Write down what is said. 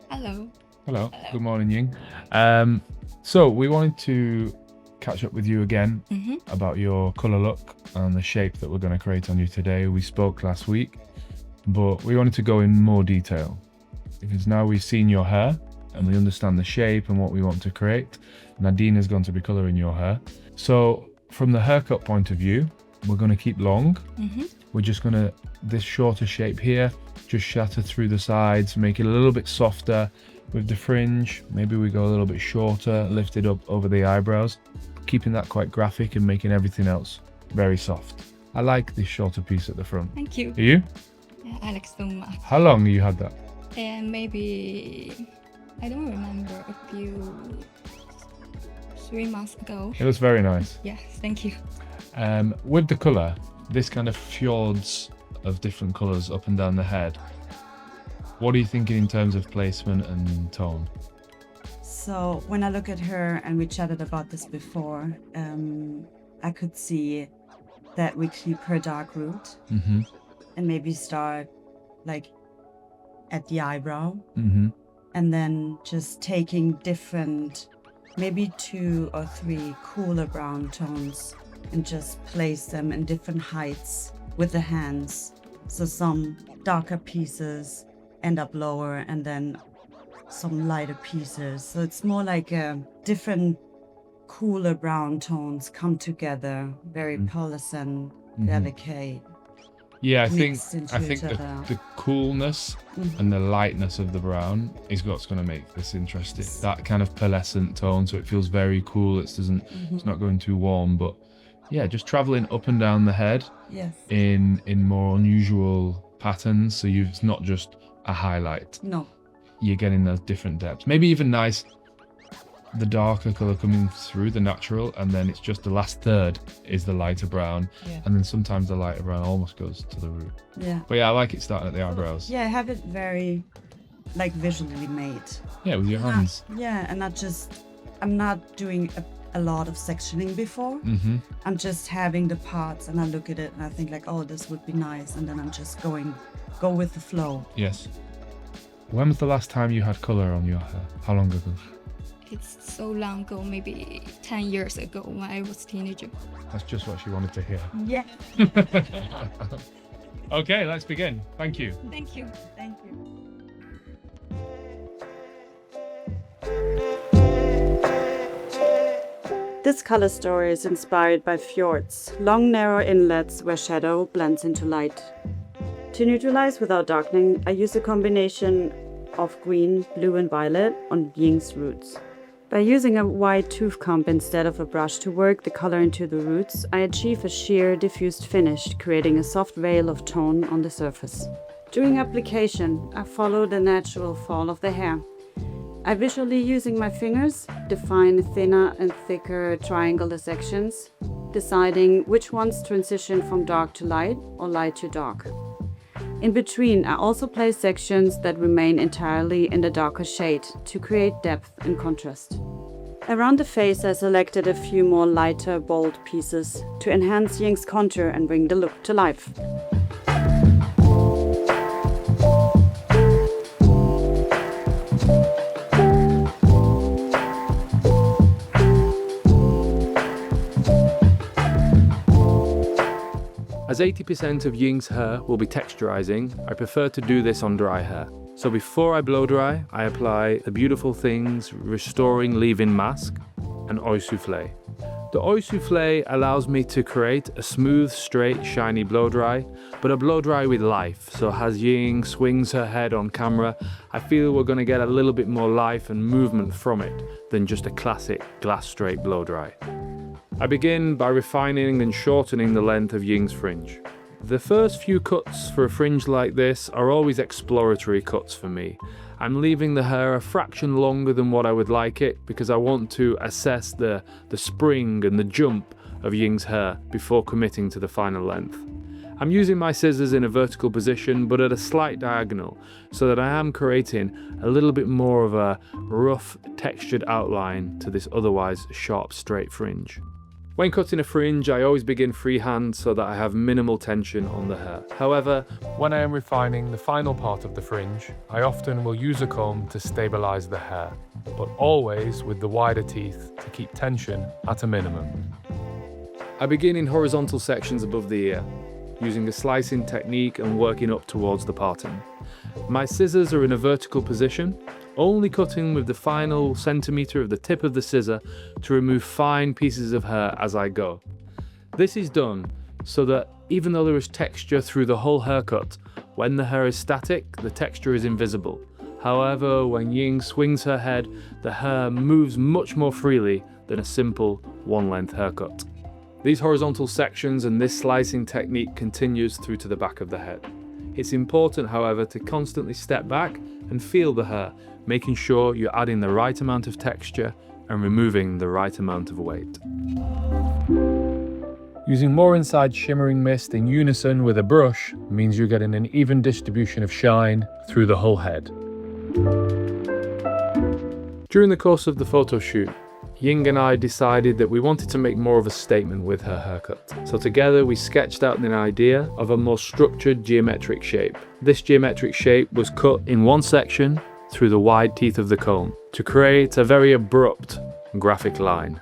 Hello. Hello. Hello. Good morning, Ying. So we wanted to catch up with you again about your colour look and the shape that we're going to create on you today. We spoke last week, but we wanted to go in more detail because now we've seen your hair and we understand the shape and what we want to create. Nadine is going to be colouring your hair. So from the haircut point of view, we're going to keep long. We're just going to, this shorter shape here, just shatter through the sides, make it a little bit softer with the fringe. Maybe we go a little bit shorter, lift it up over the eyebrows, keeping that quite graphic and making everything else very soft. I like this shorter piece at the front. Thank you. Do you? Yeah, I like so much. How long have you had that? And maybe, I don't remember, a few, 3 months ago. It looks very nice. Yes, thank you. With the colour, this kind of fjords of different colours up and down the head, what are you thinking in terms of placement and tone? So when I look at her, and we chatted about this before, I could see that we keep her dark root and maybe start like at the eyebrow and then just taking different, maybe 2 or 3 cooler brown tones and just place them in different heights with the hands. So some darker pieces end up lower and then some lighter pieces. So it's more like different cooler brown tones come together, very pearlescent, delicate. Yeah, I mixed think into each other. the coolness and the lightness of the brown is what's going to make this interesting. That kind of pearlescent tone, so it feels very cool. It's not going too warm, but yeah, just traveling up and down the head in more unusual patterns. So it's not just a highlight. No. You're getting those different depths. Maybe even nice, the darker colour coming through, the natural, and then it's just the last third is the lighter brown. Yeah. And then sometimes the lighter brown almost goes to the root. Yeah. But yeah, I like it starting at the eyebrows. Yeah, have it very like visually made. Yeah, with your hands. Yeah, and I'm not doing a lot of sectioning before. I'm just having the parts and I look at it and I think like, oh, this would be nice. And then I'm just go with the flow. Yes. When was the last time you had colour on your hair? How long ago? It's so long ago, maybe 10 years ago when I was a teenager. That's just what she wanted to hear. Yeah. Okay, let's begin. Thank you. Thank you. Thank you. This color story is inspired by fjords, long narrow inlets where shadow blends into light. To neutralize without darkening, I use a combination of green, blue and violet on Ying's roots. By using a wide tooth comb instead of a brush to work the color into the roots, I achieve a sheer, diffused finish, creating a soft veil of tone on the surface. During application, I follow the natural fall of the hair. I visually, using my fingers, define thinner and thicker triangular sections, deciding which ones transition from dark to light or light to dark. In between, I also place sections that remain entirely in the darker shade to create depth and contrast. Around the face, I selected a few more lighter, bold pieces to enhance Ying's contour and bring the look to life. As 80% of Ying's hair will be texturizing, I prefer to do this on dry hair. So before I blow dry, I apply the Beautiful Things Restoring Leave-In Mask and Oil Soufflé. The Oil Soufflé allows me to create a smooth, straight, shiny blow dry, but a blow dry with life. So as Ying swings her head on camera, I feel we're going to get a little bit more life and movement from it than just a classic glass straight blow dry. I begin by refining and shortening the length of Ying's fringe. The first few cuts for a fringe like this are always exploratory cuts for me. I'm leaving the hair a fraction longer than what I would like it because I want to assess the spring and the jump of Ying's hair before committing to the final length. I'm using my scissors in a vertical position but at a slight diagonal so that I am creating a little bit more of a rough textured outline to this otherwise sharp straight fringe. When cutting a fringe, I always begin freehand so that I have minimal tension on the hair. However, when I am refining the final part of the fringe, I often will use a comb to stabilize the hair, but always with the wider teeth to keep tension at a minimum. I begin in horizontal sections above the ear, using a slicing technique and working up towards the parting. My scissors are in a vertical position, only cutting with the final centimetre of the tip of the scissor to remove fine pieces of hair as I go. This is done so that even though there is texture through the whole haircut, when the hair is static, the texture is invisible. However, when Ying swings her head, the hair moves much more freely than a simple one-length haircut. These horizontal sections and this slicing technique continues through to the back of the head. It's important, however, to constantly step back and feel the hair, making sure you're adding the right amount of texture and removing the right amount of weight. Using more inside shimmering mist in unison with a brush means you're getting an even distribution of shine through the whole head. During the course of the photo shoot, Ying and I decided that we wanted to make more of a statement with her haircut. So together we sketched out an idea of a more structured geometric shape. This geometric shape was cut in one section through the wide teeth of the comb to create a very abrupt graphic line.